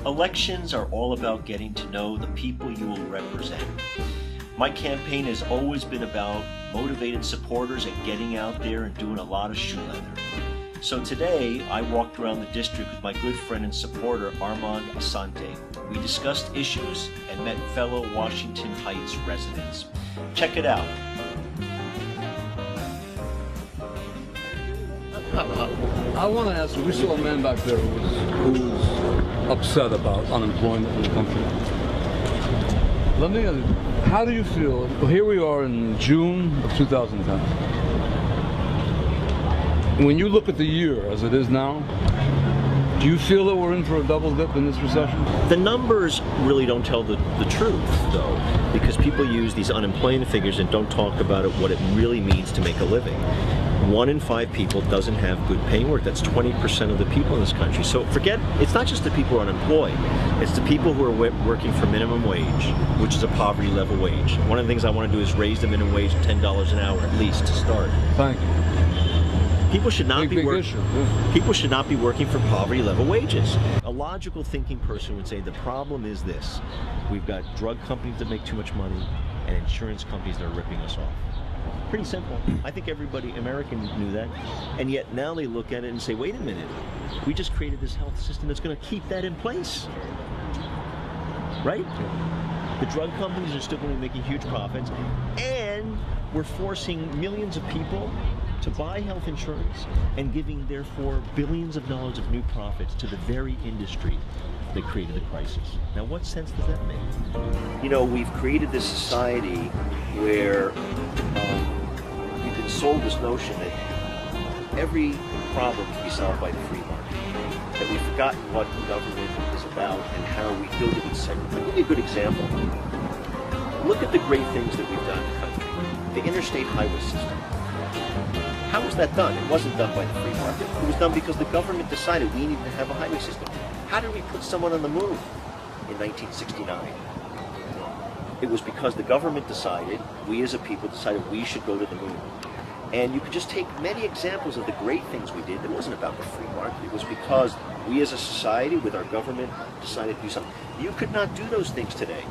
Elections are all about getting to know the people you will represent. My campaign has always been about motivated supporters and getting out there and doing a lot of shoe leather. So today, I walked around the district with my good friend and supporter, Armand Assante. We discussed issues and met fellow Washington Heights residents. Check it out. I want to ask you, we saw a man back there who's upset about unemployment in the country. Let me ask you, how do you feel? Well, here we are in June of 2010. When you look at the year as it is now, do you feel that we're in for a double dip in this recession? The numbers really don't tell the truth, though, because people use these unemployment figures and don't talk about what it really means to make a living. 1 in 5 people doesn't have good paying work. That's 20% of the people in this country. So forget, it's not just the people who are unemployed, it's the people who are working for minimum wage, which is a poverty level wage. One of the things I want to do is raise the minimum wage to $10 an hour at least to start. Thank you. People should not be working for poverty level wages. A logical thinking person would say the problem is this: we've got drug companies that make too much money and insurance companies that are ripping us off. Pretty simple. I think everybody, American, knew that, and yet now they look at it and say, wait a minute, we just created this health system that's going to keep that in place, right? The drug companies are still going to be making huge profits, and we're forcing millions of people to buy health insurance and giving, therefore, billions of dollars of new profits to the very industry that created the crisis. Now, what sense does that make? You know, we've created this society where we've been sold this notion that every problem can be solved by the free market, that we've forgotten what government is about and how we build it with segment. I'll give you a good example. Look at the great things that we've done in the country. The interstate highway system. How was that done? It wasn't done by the free market. It was done because the government decided we needed to have a highway system. How did we put someone on the moon in 1969? It was because the government decided, we as a people decided we should go to the moon. And you could just take many examples of the great things we did. It wasn't about the free market. It was because we as a society with our government decided to do something. You could not do those things today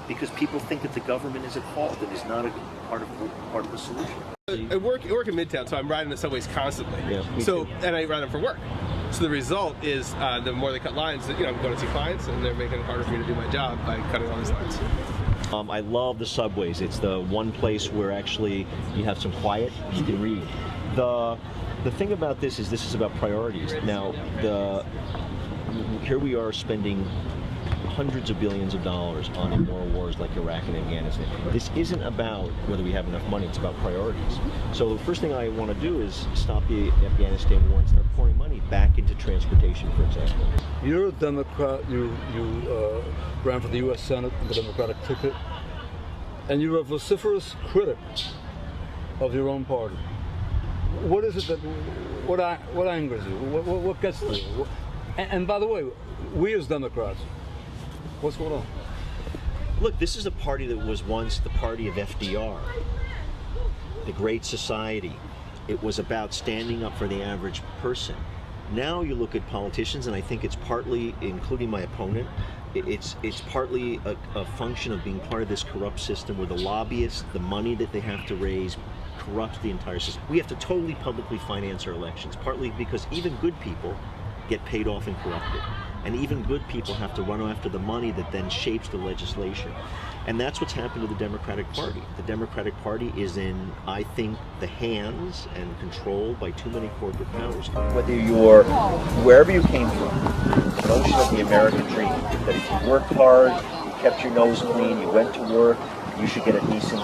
because people think that the government is at fault and is not a part of the solution. I work in Midtown, so I'm riding the subways constantly. Yeah, and I ride them for work. So the result is the more they cut lines, I'm going to see clients, and they're making it harder for me to do my job by cutting all these lines. I love the subways. It's the one place where actually you have some quiet, you can read. The thing about this is about priorities. Now, here we are spending hundreds of billions of dollars on immoral wars like Iraq and Afghanistan. This isn't about whether we have enough money, it's about priorities. So the first thing I want to do is stop the Afghanistan war and start pouring money back into transportation, for example. You're a Democrat, you ran for the U.S. Senate on the Democratic ticket, and you're a vociferous critic of your own party. What is it that, what angers you? What gets to you? And by the way, we as Democrats, what's going on? Look, this is a party that was once the party of FDR, the Great Society. It was about standing up for the average person. Now you look at politicians, and I think it's partly, including my opponent, it's partly a function of being part of this corrupt system where the lobbyists, the money that they have to raise, corrupts the entire system. We have to totally publicly finance our elections, partly because even good people get paid off and corrupted. And even good people have to run after the money that then shapes the legislation. And that's what's happened to the Democratic Party. The Democratic Party is in, I think, the hands and controlled by too many corporate powers. Whether you're, wherever you came from, the notion of the American dream, that if you worked hard, you kept your nose clean, you went to work, you should get a decent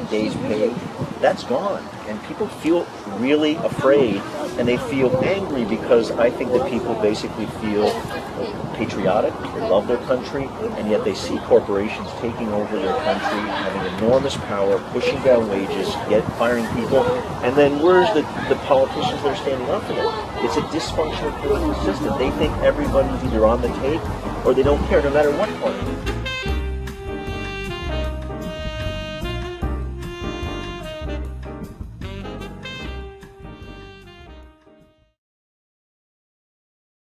day's pay, that's gone. And people feel really afraid, and they feel angry because I think that people basically feel patriotic, they love their country, and yet they see corporations taking over their country, having enormous power, pushing down wages, firing people, and then where's the politicians that are standing up for them? It's a dysfunctional political system. They think everybody's either on the take or they don't care, no matter what party.